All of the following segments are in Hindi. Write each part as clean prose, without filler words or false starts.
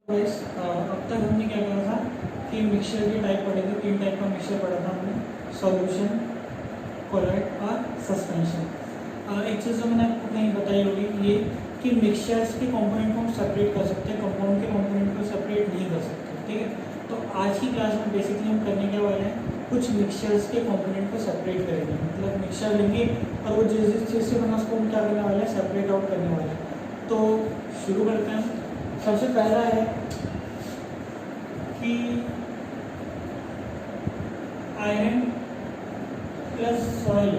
अब तक हमने क्या करा था कि मिक्सचर के टाइप पढ़े थे, 3 टाइप का मिक्सचर पढ़ा था हमने, सॉल्यूशन, कोलॉइड और सस्पेंशन। एक चीज़ जो मैंने आपको कहीं बताई होगी ये कि मिक्सचर्स के कंपोनेंट को हम सेपरेट कर सकते हैं, कंपाउंड के कंपोनेंट को सेपरेट नहीं कर सकते, ठीक है। तो आज की क्लास में बेसिकली हम करने के वाले हैं कुछ मिक्सचर्स के कंपोनेंट को सेपरेट करेंगे, मतलब मिक्सचर लेंगे और वो जिस चीज़ से बना उसको हम क्या करने वाले हैं, सेपरेट आउट करने वाले हैं। तो शुरू करते हैं। सबसे पहला है कि iron plus soil,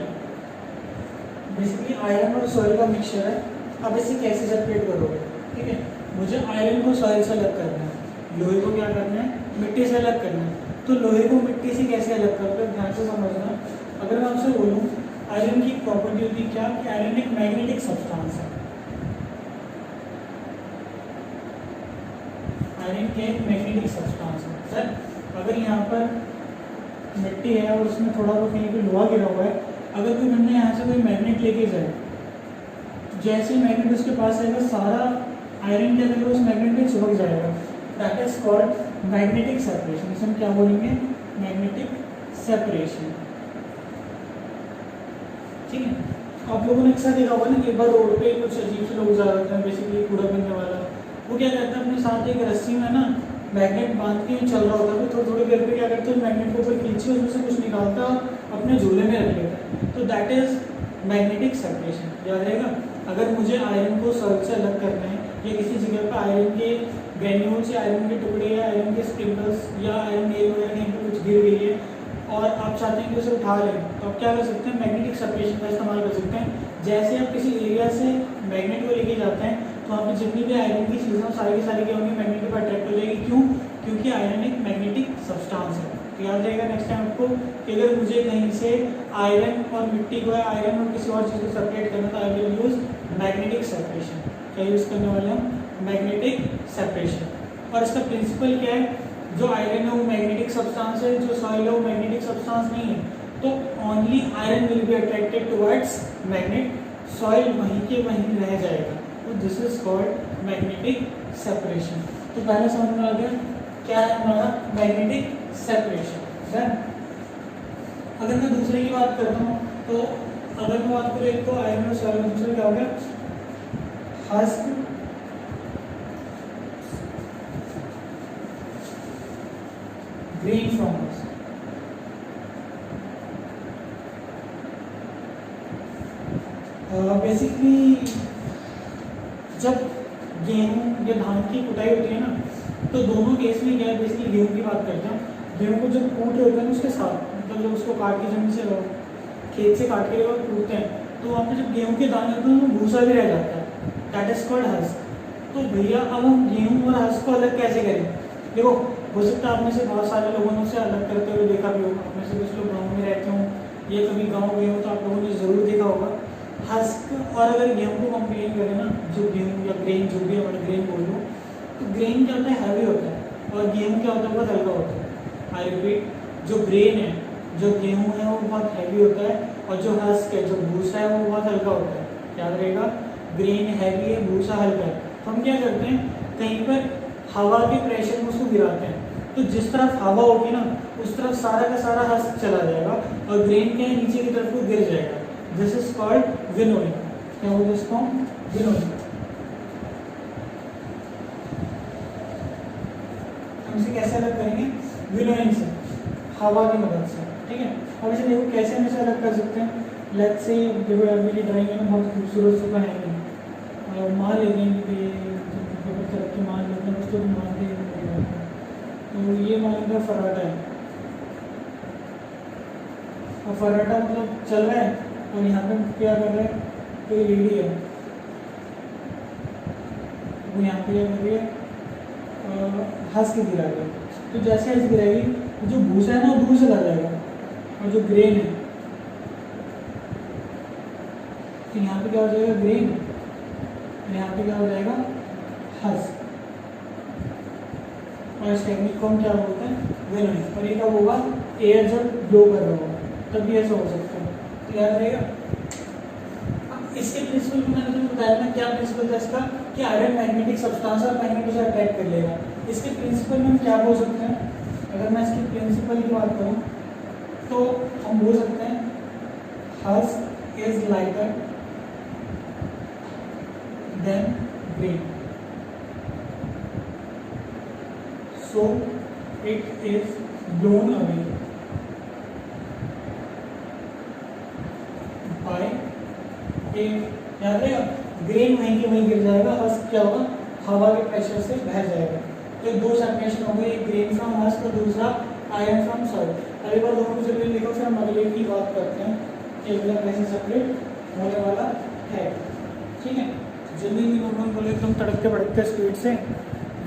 basically iron और सॉइल का मिक्सचर है। अब इसे कैसे सेपरेट करोगे, ठीक है। मुझे आयरन को सॉइल से अलग करना है, लोहे को क्या करना है, मिट्टी से अलग करना है। तो लोहे को मिट्टी से कैसे अलग करोगे, ध्यान से समझना। अगर मैं आपसे बोलूँ आयरन की प्रॉपर्टी होती है क्या, कि आयरन एक मैग्नेटिक सब्सटेंस है। आयरन के एक मैग्नेटिक सब्सटेंस है सर। अगर यहाँ पर मिट्टी है और उसमें थोड़ा बहुत कहीं पे लोहा गिरा हुआ है, अगर कोई बंदा यहाँ से कोई मैग्नेट लेके जाए, जैसे मैग्नेट उसके पास आएगा सारा आयरन के अंदर उस मैग्नेट में चिपक जाएगा। That is called magnetic separation. इसे हम क्या बोलेंगे, मैग्नेटिक सेपरेशन, ठीक है। आप लोगों ने अक्सर देखा होगा ना, एक बार रोड पे कुछ अजीब से लोग जा रहे हैं, बेसिकली कूड़ा बनने वाला, वो क्या करता है अपने साथ एक रस्सी में ना मैग्नेट बांध के चल रहा होता है, थोड़ी थोड़ी देर पे क्या करते हैं मैग्नेट को ऊपर खींचे उसमें से कुछ निकालता अपने झूले में रख लेता है। तो दैट इज मैग्नेटिक सेपरेशन, याद रहेगा। अगर मुझे आयरन को सॉइल से अलग करना है या किसी जगह पर आयरन के ग्रेन्यूल्स या आयरन के टुकड़े या आयरन के स्प्रिंकल्स या आयरन नेल वगैरह कहीं पर कुछ गिर गई है और आप चाहते हैं कि उसे उठा लें, तो आप क्या कर सकते हैं, मैग्नेटिक सेपरेशन का इस्तेमाल कर सकते हैं। जैसे आप किसी एरिया से मैग्नेट को लेके जाते हैं तो वहाँ पे जितनी भी आयरन की चीज़ें सारी की सारी क्या होंगी, मैग्नेट पर अट्रैक्ट हो जाएगी। क्यों, क्योंकि आयरन एक मैग्नेटिक सब्सटेंस है। तो याद रहेगा नेक्स्ट टाइम आपको कि अगर मुझे कहीं से आयरन और मिट्टी को, आयरन और किसी और चीज़ को सेपरेट करना तो I will use magnetic separation. क्या यूज़ करने वाले हम, मैग्नेटिक सेपरेशन। और इसका प्रिंसिपल क्या है, जो आयरन है वो मैग्नेटिक सब्सटेंस है, जो सॉइल है वो मैग्नेटिक सब्सटेंस नहीं है, तो only iron will be attracted towards magnet, soil वहीं के वहीं रह जाएगा। तो this is called magnetic separation. तो पहले समझ में आ गया क्या है हमारा मैग्नेटिक सेपरेशन। देन अगर मैं दूसरे की बात करता हूँ तो अगर मैं बात करूँ एक तो आयरन और सॉइल, दूसरा क्या हो गया, husk grain from husk. Basically जब गेहूँ या धान की कुटाई होती है ना, तो दोनों केस में क्या है, बेसिकली गेहूँ की बात करते हैं। गेहूँ को जब कूट रहे होते हैं उसके साथ, मतलब जब उसको काट के जमीन से खेत से काट के और कूटते हैं, तो वहाँ पे जब गेहूँ के दाने होते हैं तो भूसा भी रह जाता है, दैट इज कॉल्ड हस्क। तो भैया अब हम गेहूँ और हस्क को अलग कैसे करें। देखो हो सकता है आप में से बहुत सारे लोगों ने उसे अलग करते हुए देखा भी होगा, आप में से कुछ लोग गाँव में रहते हों या कभी गाँव गए हो तो आप लोगों ने ज़रूर देखा होगा हस्क। और अगर गेहूँ को कंपेयर करें ना, जो गेहूँ या ग्रेन जो भी हमारे ग्रेन बोल लो, तो ग्रेन क्या होता है, हैवी होता है, और गेहूँ क्या होता है, बहुत हल्का होता है। आई रिपीट, जो ग्रेन है, जो गेहूँ है वो बहुत हैवी होता है, और जो हस्क है, जो भूसा है वो बहुत हल्का होता है। याद रहेगा, ग्रेन हैवी है, भूसा हल्का है। तो हम क्या करते हैं, कहीं पर हवा के प्रेशर में उसको गिराते हैं, तो जिस तरफ हवा होगी ना उस तरफ सारा का सारा हस्क चला जाएगा और ग्रेन क्या है नीचे की तरफ को गिर जाएगा। This is called winnowing. क्या बोलते हैं इसको, विनोइंग। हम इसे कैसे अलग करेंगे, विनोइंग से, हवा की मदद से, ठीक है। अब इसे देखो कैसे हम इसे अलग कर सकते हैं। लेट्स से देखो यार मेरी ड्राइंग है बहुत खूबसूरत सा है नहीं, मान लेते हैं कि तरफ के मान लेते हैं उसको मान के, तो ये मान लेते हैं फराटा है, और फराटा मतलब चल रहा है और यहाँ पे क्या कर रहा है, कोई लेडी है वो यहाँ पे क्या कर रही है, हंस के गिरा रही है। तो जैसे हंस गिराएगी तो जो भूसा है ना वो दूर से ला जाएगा, और जो ग्रेन है तो यहाँ पे क्या हो जाएगा, ग्रेन, और यहाँ पे क्या हो जाएगा, हंस। और इस टेक्निक को हम क्या बोलते हैं, विनोइंग। और ये कब होगा, एयर जब ब्लो कर रहा होगा तब भी ऐसा हो सकता है। तो याद रहेगा। इसके प्रिंसिपल को मैंने तुम्हें बताया था, क्या प्रिंसिपल था इसका, कि आयरन मैग्नेटिक सब्सटेंस और मैग्नेट उसे अट्रैक्ट कर लेगा। इसके प्रिंसिपल में हम क्या बोल सकते हैं? अगर मैं इसकी प्रिंसिपल की बात करूँ तो हम बोल सकते हैं husk is lighter than grain, so it is blown away by a, याद रहेगा ग्रेन वहीं के वहीं गिर जाएगा, हस्क क्या होगा? हवा के प्रेशर से बह जाएगा। तो दो सेपरेशन हो गए, एक ग्रेन फ्रॉम हस्क और दूसरा आयरन फ्रॉम सॉइल। अगली बार दोनों को जल्दी लिखो, फिर हम अगले की बात करते हैं कि अगला कैसे सेपरेट होने वाला है। ठीक है, जल्दी नहीं दोनों बोले एकदम तड़कते भड़कते स्पीड से,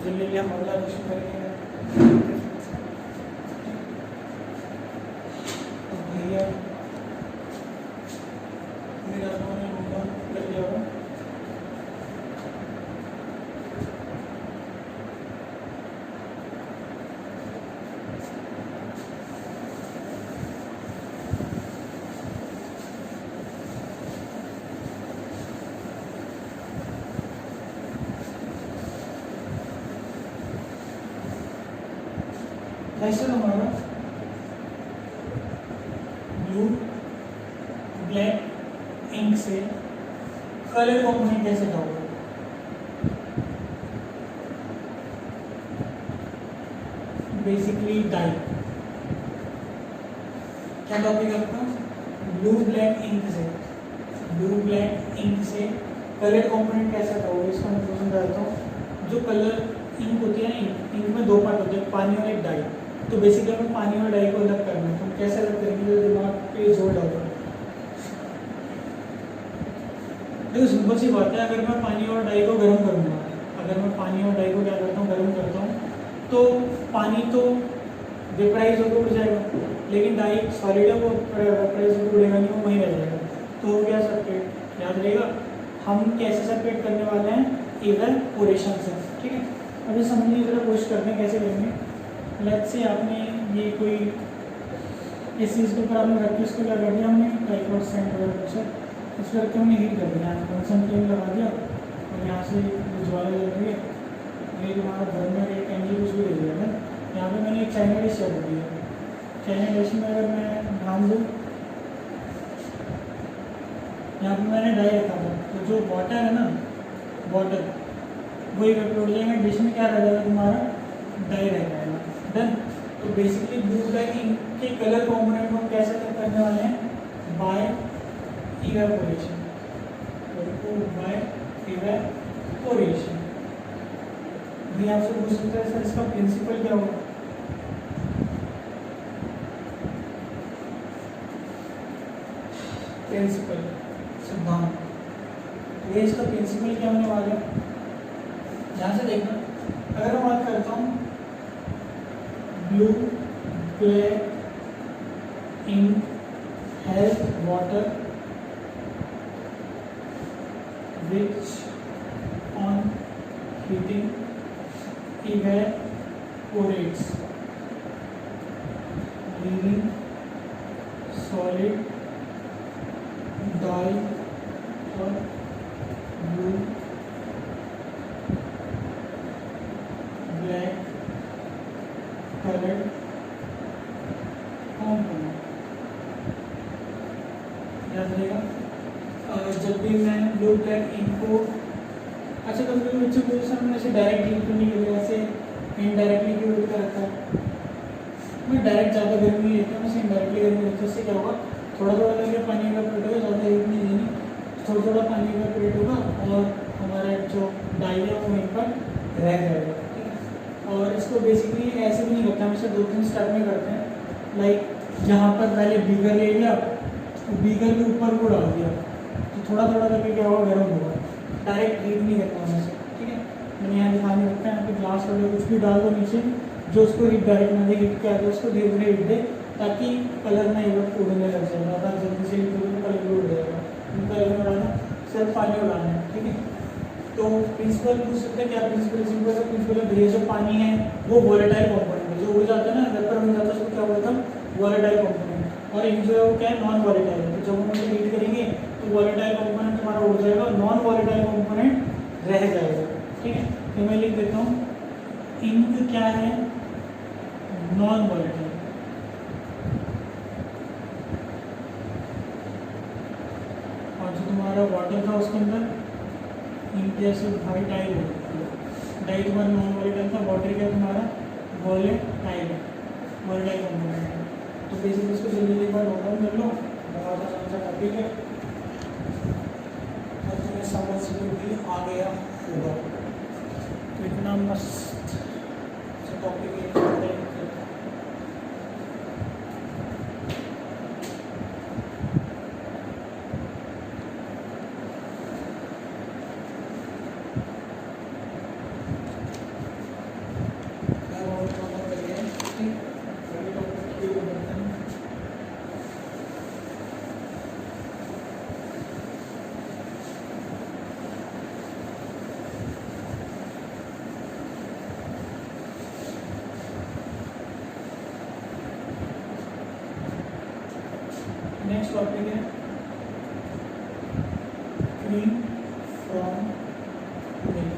जल्दी हम अगला क्वेश्चन करेंगे। भैया मेरा कर लिया होगा। नेक्स्ट हमारा ब्लू ब्लैक इंक से कलर कॉम्पोनेंट कैसे ढाओगे? Basically dye. क्या टॉपिक है आपका? ब्लू ब्लैक इंक से कलर कॉम्पोनेंट कैसे ढाओगे? इसका मैं क्वेश्चन करता हूँ। जो कलर इंक होती है ना, इंक में दो पार्ट होते हैं, पानी और एक डाई। तो बेसिकली हमें पानी और डाई को अलग करना है। तो हम कैसे अलग करेंगे? तो दिमाग पे जोर डालना। देखो सिंपल सी बात है, अगर मैं पानी और डाई को गर्म करूँगा, अगर मैं पानी और डाई को क्या करता हूँ? गर्म करता हूँ, तो पानी तो वेपराइज होकर उड़ जाएगा, लेकिन डाई सॉलिड है, वो वेपराइज होकर उड़ेगा नहीं, वो वहीं रह जाएगा। तो हो गया सेपरेट। याद रहेगा हम कैसे सेपरेट करने वाले हैं? इवेपोरेशन से। ठीक है, अभी समझने की जरा कोशिश करते हैं कैसे करेंगे। लेट्स से आपने ये कोई इस चीज़ के ऊपर आपने रख के इसको क्या कर दिया? हमने ट्राइपॉड स्टैंड वगैरह कुछ इस करके हमने हीट कर दिया, कंसन फ्लेम लगा दिया और यहाँ से ज्वाला जल रही है, ये तुम्हारा बर्नर एक कैंडी कुछ भी दे दिया है। यहाँ पे मैंने एक चाइना डिश रख दी है। चाइना डिश में अगर मैं ध्यान दूँ, यहाँ पे मैंने डाई रखा था, तो जो वाटर है ना, वाटर वही वेपर उड़ जाएगा, डिश में क्या रह जाएगा? तुम्हारा डाई रह जाएगा। डन। तो बेसिकली ब्लू ब्लैक इंक के कलर कॉम्पोनेंट को हम कैसे तय करने वाले हैं? By evaporation. By evaporation. भी आपसे पूछ सकते हैं सर इसका प्रिंसिपल क्या होगा? प्रिंसिपल सिद्धांत। ये इसका प्रिंसिपल क्या होने वाला है? ध्यान से देखना। अगर मैं बात करता हूँ blue black ink has water which on heating evaporates, leaving solid dye or blue black colored compound। याद रहेगा जब भी मैं ब्लू ब्लैक इंक को, अच्छा कभी कभी बच्चों को हमने ऐसे डायरेक्ट यूज नहीं किया, ऐसे इनडायरेक्टली यूज कर रखा है। मैं डायरेक्ट ज़्यादा गर्मी नहीं लेता हूँ, मैं इनडायरेक्टली गर्मी लेता हूँ। इससे क्या होगा? थोड़ा थोड़ा करके पानी का पेट होगा, ज़्यादा हीट नहीं देनी, थोड़ा थोड़ा पानी का पेट होगा और हमारा जो डाई है वो वहीं पर रह जाएगा। ठीक है, और इसको बेसिकली ऐसे भी नहीं करते, हम इसे 2-3 स्टेप में करते हैं। लाइक जहाँ पर पहले बीगर ले लिया, तो बीगर के ऊपर को डाल दिया, तो थोड़ा थोड़ा करके क्या होगा? गर्म होगा, डायरेक्ट हीट नहीं करता हूँ इसे। ठीक है, मैंने यहाँ दिखाने रखा है, यहाँ पे ग्लास वगैरह कुछ भी डाल दो नीचे, जो उसको हीट डायरेक्ट ना दे, हीट क्या है उसको धीरे धीरे हीट दे, ताकि कलर ना एक उड़ने लग जाए। ज़्यादा जल्दी से हीट होगी तो कलर भी उड़ जाएगा। कलर में डालना सिर्फ पानी उड़ाना है। ठीक है, तो प्रिंसिपल पूछ सकते हैं क्या? प्रिंसिपल सिंपल सा प्रिंसिपल है भैया, जो पानी है वो वोलेटाइल कॉम्पोनेंट है, जो उड़ जाता है ना, वेपर में जाता है, उसको क्या बोलता है? Volatile component. और इंक जो है वो क्या है? नॉन वोलेटाइल है। तो जब हम उसे हीट करेंगे तो वोलेटाइल कॉम्पोनेंट हमारा उड़ जाएगा और नॉन वोलेटाइल कॉम्पोनेंट रह जाएगा। ठीक है, तो मैं लिख देता हूँ इंक क्या है, नॉन वॉलेटाइल। और जो तुम्हारा वाटर था उसके अंदर इंक जैसे भाई डाई हो, डाई तुम्हारा नॉन वॉलेटाइल था, वाटर क्या तुम्हारा वॉलेटाइल है, वॉलेटाइल कंपोनेंट है। तो बेसिकली इसको जल्दी एक बार नोट डाउन कर लो, बहुत आसान सा टॉपिक है और तुम्हें समझ भी आ गया होगा। तो इतना मस्त टॉपिक है। नेक्स्ट टॉपिक है क्रीम फ्रॉम मिल्क।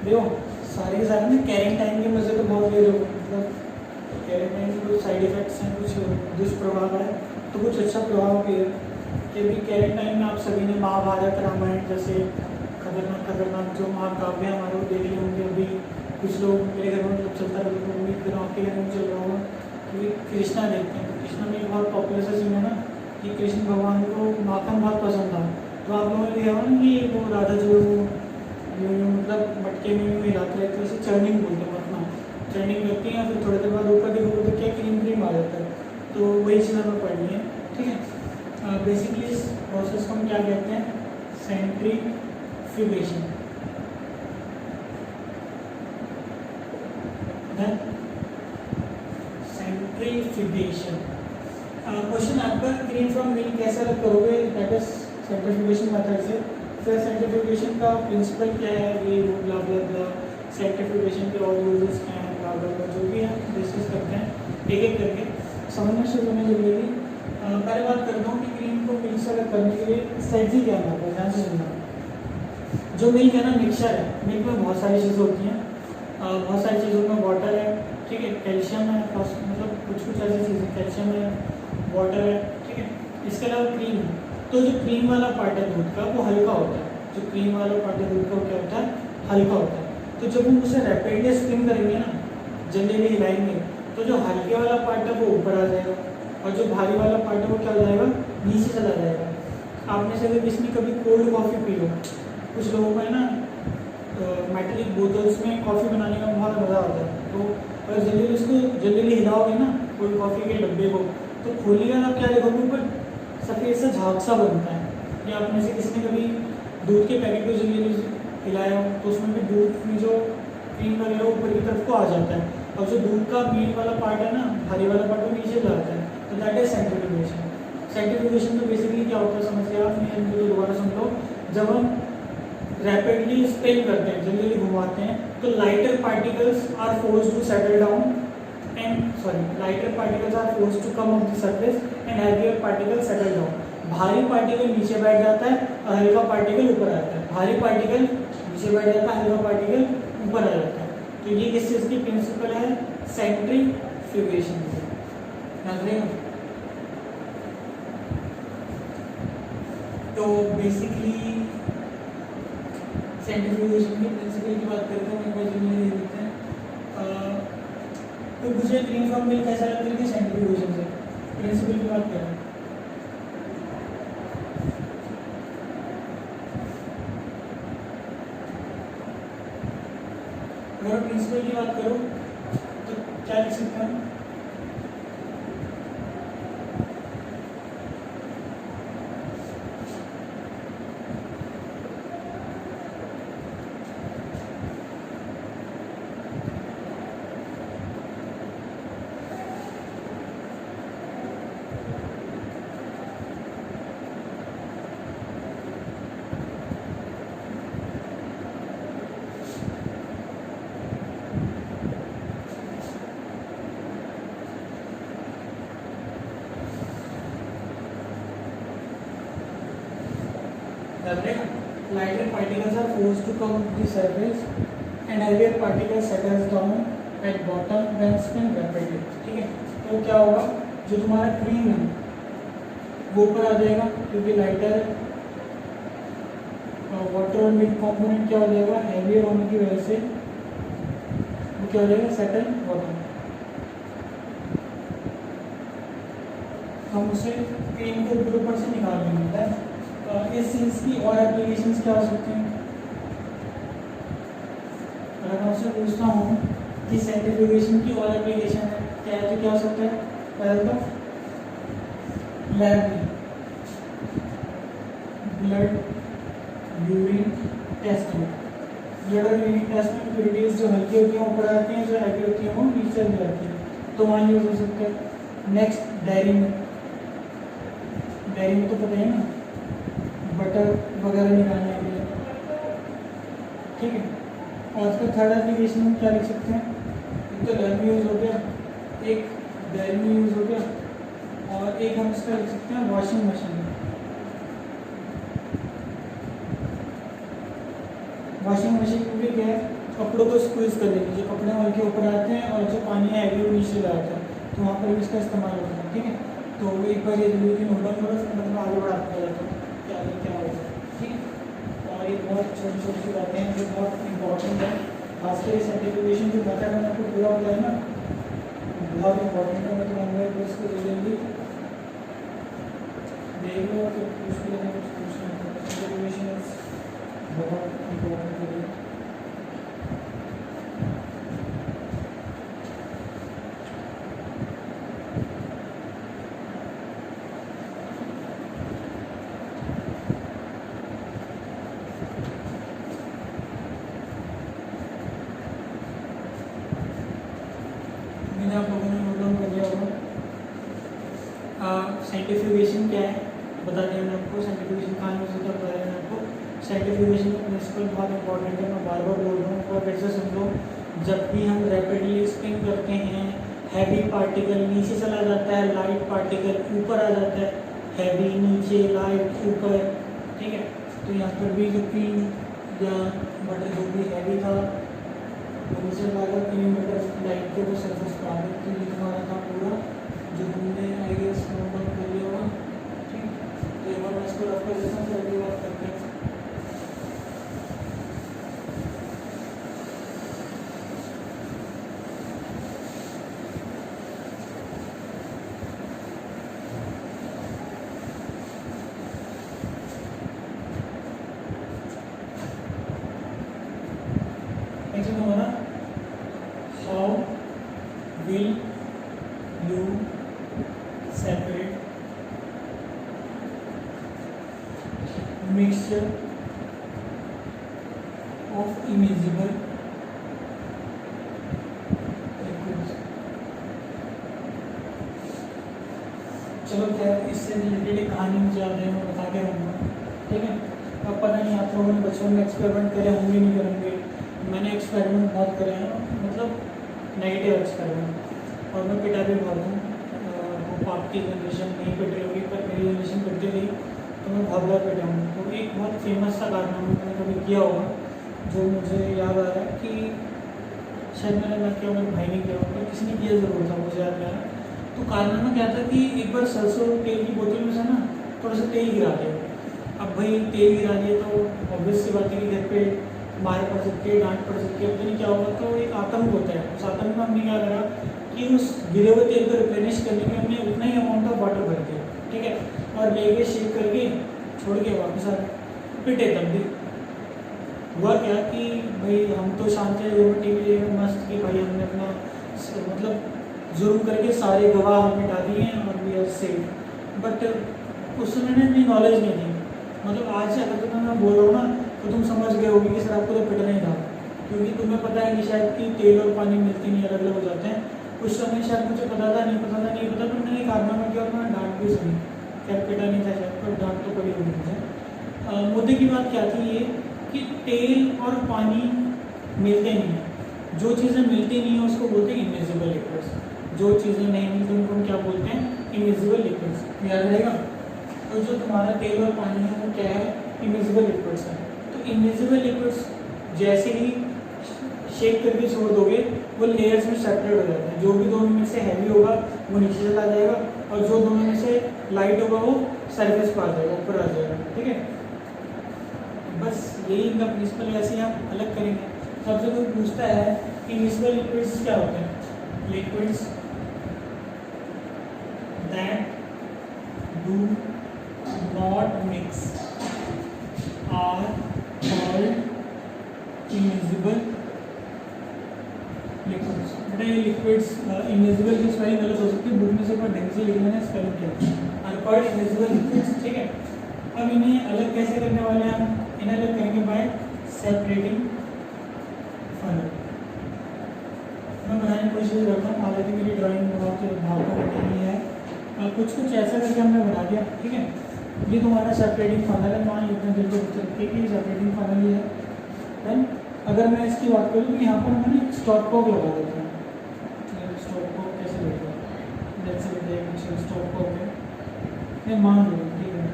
देखो सारे के सारे में कैरेंटाइन के मजे तो बहुत ले रहे हो, मतलब कैरेंटाइन के कुछ साइड इफेक्ट्स हैं, कुछ दुष्प्रभाव है, तो कुछ अच्छा प्रभाव भी है। कि भी कैरेंटाइन में आप सभी ने महाभारत रामायण जैसे खतरनाक खतरनाक जो महाकाव्य हमारे को देख रहे होंगे। अभी कुछ लोग मेरे घर में मतलब चलता रहता है, उम्मीद कर रहा हूँ आपके घर में चल रहा होगा कि कृष्णा देखते हैं। तो कृष्णा में एक बहुत पॉपुलर सा सीन है ना कि कृष्ण भगवान को माखन बहुत पसंद था। तो आप लोगों ने देखा होगा ना कि वो राधा जो मतलब मटके में मिलाते रहते हैं, उसे चर्निंग बोलते हैं, मखना चर्निंग लगती है, या फिर थोड़ी देर बाद ऊपर देखोगे तो क्या क्रीम क्रीम आ जाता है। तो वही चीज़ हमें पढ़नी है, ठीक है। बेसिकली इस प्रोसेस को हम क्या कहते हैं, सेंट्रीफ्यूगेशन। सेंट्रीफ्यूगेशन क्वेश्चन आपका क्रीम फ्रॉम मिल्क कैसे अलग करोगे, दैट इज सेंट्रीफ्यूगेशन मेथड से। फिर सेंट्रीफ्यूगेशन का प्रिंसिपल क्या है, ये ब्ला ब्ला ब्ला, सेंट्रीफ्यूगेशन के और यूजेस क्या हैं, ब्ला ब्ला ब्ला, जो भी है डिस्कस करते हैं एक एक करके, समझना शुरू होने जरूरी। पहले बात करता हूँ कि क्रीम को मिल्क से अलग करने के लिए स्ट्रेटजी क्या है, ध्यान से सुनना। जो मिल्क है ना, मिक्सचर है, मिल्क में बहुत सारी चीज़ें होती हैं, बहुत सारी चीज़ों में वाटर है, ठीक है, कैल्शियम है, मतलब कुछ कुछ ऐसी चीज़ें, कैल्शियम है, वाटर है, ठीक है, इसके अलावा क्रीम है। तो जो क्रीम वाला पार्ट है दूध का वो हल्का होता है, जो क्रीम वाला पार्ट है दूध का वो क्या होता है, हल्का होता है। तो जब हम उसे रैपिडली स्पिन करेंगे ना, जल्दी हिलाएंगे, तो जो हल्के वाला पार्ट है वो ऊपर आ जाएगा और जो भारी वाला पार्ट है वो क्या हो जाएगा, नीचे चला जाएगा। आपने से अगर किसी ने कभी कोल्ड कॉफ़ी पी हो, कुछ लोगों को है ना मेटलिक बोतल्स में कॉफ़ी बनाने का बहुत मज़ा आता है। तो अगर जल्दी उसको जल्दी हिलाओगे ना कोल्ड कॉफ़ी के डब्बे को, तो खोलने का आप क्या देखोगे, ऊपर सफ़ेद सा झाग सा बनता है। या आप में से किसी ने कभी दूध के पैकेट को जल्दी हिलाया हो तो उसमें भी दूध में जो क्रीम वगैरह ऊपर की तरफ को आ जाता है, और जो दूध का मीट वाला पार्ट है ना, भारी वाला पार्ट, वो नीचे जाता है। तो दैट इज सेंट्रीफ्यूगेशन। सेंट्रीफ्यूगेशन तो बेसिकली क्या होता है समझ लिया आपने, तो दोबारा सुन लो। जब हम रैपिडली स्पिन करते हैं, जल्दी घुमाते हैं, तो lighter particles are forced to settle down lighter particles are forced to come off the surface and heavier particle settle down. भारी पार्टिकल नीचे बैठ जाता है और हल्का पार्टिकल ऊपर आता है, भारी पार्टिकल नीचे बैठ जाता है, हल्का पार्टिकल ऊपर आ जाता है। तो ये किस चीज़ की प्रिंसिपल है, सेंट्रीफ्यूगेशन की। याद रहेगा। तो बेसिकली सेंट्रीफ्यूगेशन की प्रिंसिपल की बात करते हैं, एक बार जल्दी दे देते हैं। तो मुझे क्रीम फ्रॉम मिल्क कैसा लगता है, सेंट्रीफ्यूगेशन से प्रिंसिपल की बात करें। अगर प्रिंसिपल की बात करो तो क्या लिख सकते हैं, lighter particles are forced to come to the surface and heavier particles settles down at bottom when spin rapidly. ठीक है, तो क्या होगा, जो तुम्हारा क्रीम है वो ऊपर आ जाएगा क्योंकि लाइटर है, वाटर और मिड कंपोनेंट क्या हो जाएगा, हैवियर होने की वजह से वो क्या हो जाएगा, सेटल बॉटम। हम उसे क्रीम के ऊपर से निकाल देंगे। इस चीज़ की और एप्लीकेशंस क्या हो सकती हैं? अगर मैं उससे पूछता हूँ कि सेंट्रीफ्यूगेशन की और एप्लीकेशन है क्या है, तो क्या हो सकता है? पहले तो लैब में ब्लड यूरिन टेस्ट में, ब्लड और यूरिन टेस्ट में इम्प्योरिटीज जो हल्की होती हैं ऊपर आती हैं, जो हैवी होती हैं वो नीचे में आती हैं, तो वहाँ यूज हो सकता है। नेक्स्ट डेयरी में तो पता है ना, बटर वगैरह निकालने के लिए, ठीक है। और उसका थर्ड एप्लीकेशन हम क्या लिख सकते हैं? एक तो लैब में यूज़ हो गया, एक डेयरी में यूज़ हो गया, और एक हम इसका लिख सकते हैं वॉशिंग मशीन में। वॉशिंग मशीन में भी क्या है, कपड़ों को स्क्वीज कर देंगे, जो कपड़े हल्के ऊपर आते हैं और जो पानी है हैवी वो नीचे जाता है, तो वहाँ पर भी इसका इस्तेमाल होता है, ठीक है। तो एक बार ये जरूरी नोट डाउन करो, फिर मतलब आगे बढ़ाते जाता हूँ क्या होगा, ठीक है। और ये बहुत छोटी छोटी बातें हैं जो बहुत इंपॉर्टेंट है, खासकर ये सेंट्रीफ्यूगेशन जो मेथड है आपको पूरा होता है ना, बहुत इंपॉर्टेंट है। मैं तुम्हारे इसको दे देंगी, देख लो तो उसके लिए कुछ पूछना है। सेंट्रीफ्यूगेशन बहुत इंपॉर्टेंट है। आप लोगों ने नोट डाउन कर लिया होगा। सेंट्रीफ्यूगेशन क्या है बता दिया मैंने आपको, सेंट्रीफ्यूगेशन कहाँ यूज होता है बता दिया मैंने आपको। सेंट्रीफ्यूगेशन का प्रिंसिपल बहुत इंपॉर्टेंट है, मैं बार बार बोल रहा हूँ, और फिर से सुन लो। जब भी हम रैपिडली स्पिन करते हैं, हैवी पार्टिकल नीचे चला जाता है, लाइट पार्टिकल ऊपर आ जाता है, हैवी नीचे लाइट ऊपर, ठीक है। तो यहाँ पर भी जो क्रीम या बटर जो भी हैवी था नीचे वाला क्रीम बटर लाइट के वो सरफेस पर आ गया, तो ये हमारा था पूरा जो हमने आई गेस नोट डाउन कर लिया होगा, ठीक। तो एक बार मैं इसको रफ कर देता हूँ, फिर अगली बात करते हैं। नेक्स्ट हमारा how will you separate mixture of immiscible liquids। चलो क्या इससे रिलेटेड एक कहानी मुझे याद है, मैं बता के रहूँगा, ठीक है। अब पता नहीं आप लोगों ने बचपन में एक्सपेरिमेंट करे होंगे नहीं करेंगे, मैंने एक्सपेरिमेंट बहुत करे हैं, मतलब नेगेटिव एक्सपेरिमेंट, और मैं पिटा भी बहुत हूँ। आपकी जनरेशन नहीं पिट रही होगी, पर मेरी जनरेशन पिटती थी, तो मैं बहुत बार पिटा हूँ। तो एक बहुत फेमस सा कारनामा मैंने कभी किया होगा जो मुझे याद आ रहा है कि शायद मैंने ना किया, मेरे भाई ने किया होगा, किसी ने किया ज़रूर था, मुझे याद नहीं आ रहा। तो कारनामा क्या था कि एक बार सरसों तेल की बोतल में से ना थोड़ा सा तेल गिरा दिया। अब भाई तेल गिरा दिया तो ऑब्वियस सी बात है कि घर पे मार पड़ सकती है, डांट पड़ सकती है, पता नहीं क्या होगा। तो एक आतंक होता है, उस आतंक में हमने क्या करा कि उस गिरे हुए तेल को रिप्लेनिश करने के लिए हमने उतना ही अमाउंट ऑफ वाटर भर दिया, ठीक है, और लेके शेक करके छोड़ के वापस आ गए, पिटे। तब भी हुआ क्या कि भाई हम तो शांत थे, टीवी मस्त कि भाई हमने अपना मतलब जुर्म करके सारे गवाह हम मिटा दिए हैं और वी आर सेफ। बट उस समय ने इतनी नॉलेज नहीं थी, मतलब आज से अगर तुम्हें मैं बोल रहा हूँ ना तो तुम समझ गए होगी कि सर आपको तो पिटना ही था, क्योंकि तुम्हें पता है कि शायद कि तेल और पानी मिलती नहीं, अलग अलग हो जाते हैं। उस समय शायद मुझे पता था, नहीं पता, पर मैंने कारनामा किया और मैंने डांट भी सुनी, खैर पिटा नहीं था शायद, पर डांट तो पड़ी होगी मुझे। मुद्दे की बात क्या थी ये कि तेल और पानी मिलते नहीं हैं, जो चीज़ें मिलती नहीं हैं उसको बोलते हैं इनविजिबल लिक्विड्स, जो चीज़ें नहीं मिलती उनको हम क्या बोलते हैं, इनविजिबल लिक्विड्स। याद रहेगा। तो जो तुम्हारा तेल और पानी है वो क्या है, इनविजिबल लिक्विड्स है। तो इनविजिबल लिक्विड्स जैसे ही शेक करके छोड़ दोगे वो लेयर्स में सेपरेट हो जाते हैं। जो भी दोनों में से हैवी होगा वो नीचे चला जाएगा और जो दोनों में से लाइट होगा वो सरफेस पर आ जाएगा, ऊपर आ जाएगा। ठीक है, बस यही इनका प्रिंसिपल, ऐसे ही आप अलग करेंगे। सबसे कोई पूछता है इनविजिबल लिक्विड्स क्या होते हैं? Liquids that do not mix are called invisible liquids. बेटा ये लिक्विड्स इनविजिबल की स्पेलिंग गलत हो सकती है, बुक में से एक बार ढंग से लिख लेना स्पेलिंग क्या है, आर कॉल्ड इनविजिबल लिक्विड्स। ठीक है, अब इन्हें अलग कैसे करने वाले हैं हम? इन्हें अलग करेंगे बाय सेपरेटिंग फनल। मैं बनाने की कोशिश करता हूँ, हालांकि मेरी ड्राइंग बहुत भाव को नहीं है, कुछ कुछ ऐसा करके हमने बना दिया। ठीक है, ये तुम्हारा सेपरेटिंग फनल है, मान लेते हैं दिल को रखिए कि सेपरेटिंग फनल ही है। देन अगर मैं इसकी बात करूँ तो यहाँ पर मैंने एक स्टॉप कॉक लगा देता हूँ। स्टॉप कॉक कैसे लगेगा? जैसे स्टॉप कॉक है, मैं मान लूँ, ठीक है,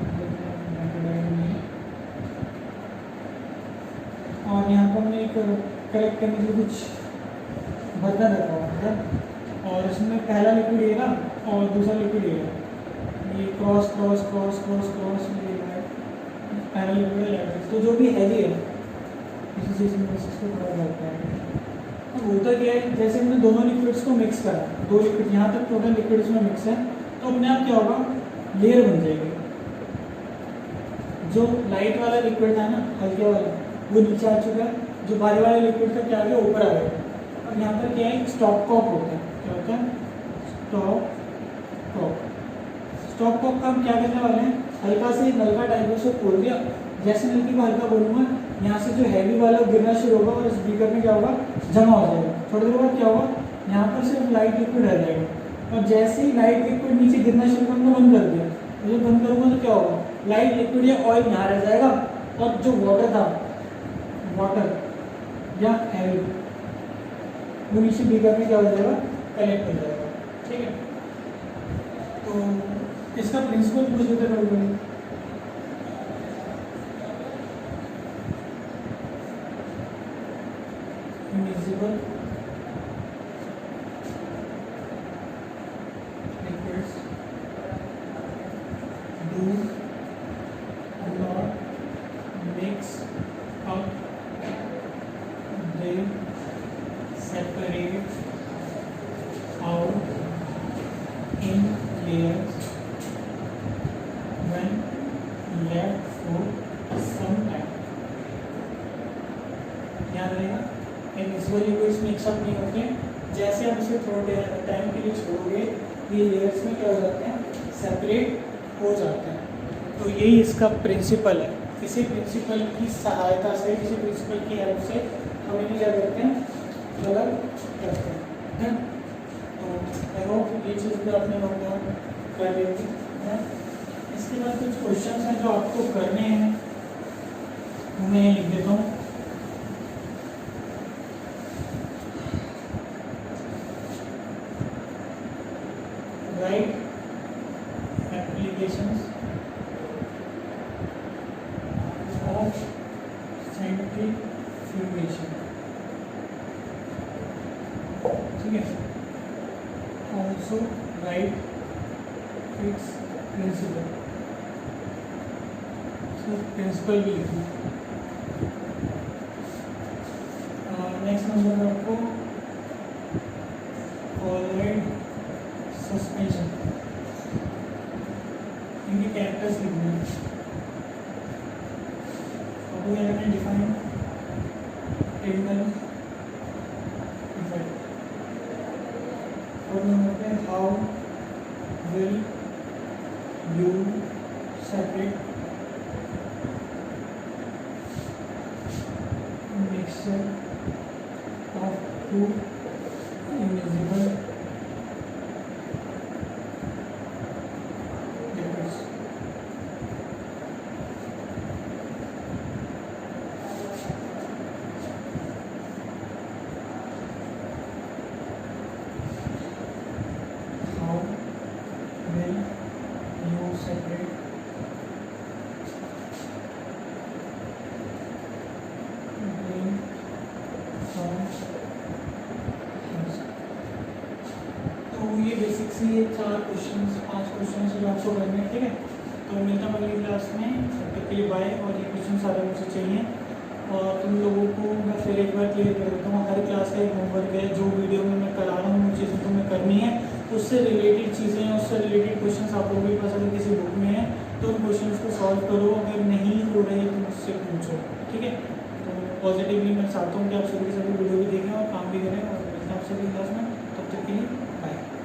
और यहाँ पर मैं एक कलेक्ट करने के लिए कुछ बर्तन रखा हुआ है और इसमें पहला लिक्विड ये ना और दूसरा लिक्विड ये cross cross cross cross cross पहला लिक्विड है। तो जो भी हैवी है इसी चीज़ में इसको थोड़ा लगता है। अब होता क्या है, जैसे हमने दोनों लिक्विड्स को मिक्स करा, दो लिक्विड यहाँ तक टोटल लिक्विड इसमें मिक्स है, तो अपने आप क्या होगा, लेयर बन जाएगी। जो लाइट वाला लिक्विड था ना, हल्के वाला, वो नीचे आ चुका है, जो भारी वाले लिक्विड का क्या आ गया, ऊपर आ गया। अब यहाँ पर क्या है, स्टॉप कॉक होता है। क्या होता है? Stop Kock. स्टॉप कॉक का हम क्या करने वाले हैं, हल्का से नलका टाइप से खोल दिया, जैसे नलकी को हल्का बोलूँगा, यहाँ से जो हैवी वाला गिरना शुरू होगा और इस बीकर में क्या होगा, जमा हो जाएगा। थोड़ी देर बाद क्या होगा, यहाँ पर सिर्फ लाइट लिक्विड रह जाएगा, और जैसे ही लाइट लिक्विड नीचे गिरना शुरू करना बंद कर दिया, जब बंद करूँगा तो क्या होगा, लाइट लिक्विड या ऑयल यहाँ रह जाएगा, और जो वाटर था, वाटर या हैवी, वो नीचे बीकर में क्या हो जाएगा, कलेक्ट हो जाएगा। ठीक है, तो इसका प्रिंसिपल पूछ लेते हैं कभी। Invisible liquids do not mix up, they separate out in layers when left for some time। याद रहेगा, इनविजिबल लिक्विड्स मिक्स अप नहीं होते, जैसे आप इसे थोड़े टाइम के लिए छोड़ोगे ये लेयर्स में क्या हो जाते हैं, सेपरेट हो जाते हैं। तो यही इसका प्रिंसिपल है। इसी प्रिंसिपल की सहायता से, इसी प्रिंसिपल की हेल्प से हम इन्हें क्या करते हैं, अलग करते हैं। तो आई होप ये चीज़ भी आपने नोट डाउन कर लेंगे। इसके बाद कुछ क्वेश्चन हैं जो आपको करने हैं, मैं लिख देता हूँ। Write applications of centrifugation. ठीक है, also write its principle. Principle भी लिखना। नेक्स्ट नंबर में आपको कॉलराइड सस्पेंशन, इनके कैरेक्टर्स लिखने हैं। अब वो मैंने डिफाइन टेबल इफेक्ट। और नंबर पे how will you separate mixture of two invisible liquids. How will you separate से ये 4 क्वेश्चन 5 क्वेश्चन जो आपको करने हैं, ठीक है। तो मिलता हूँ अगली क्लास में, तब तक के लिए बाय। और ये क्वेश्चन सारे मुझे चाहिए। और तुम लोगों को मैं फिर एक बार क्लियर कर देता हूँ, हर क्लास का एक होमवर्क है जो वीडियो में मैं करा रहा हूँ, वो चीज़ें तुम्हें करनी है। उससे रिलेटेड चीज़ें हैं, उससे रिलेटेड क्वेश्चन आप लोगों के पास अगर किसी बुक में है तो उन क्वेश्चन को सॉल्व करो, अगर नहीं हो रहे तो मुझसे पूछो, ठीक है। तो पॉजिटिवली मैं चाहता हूँ कि आप सभी के सभी वीडियो भी देखें और काम भी करें। और मिलते हैं आप सभी क्लास में, तब तक के लिए बाय।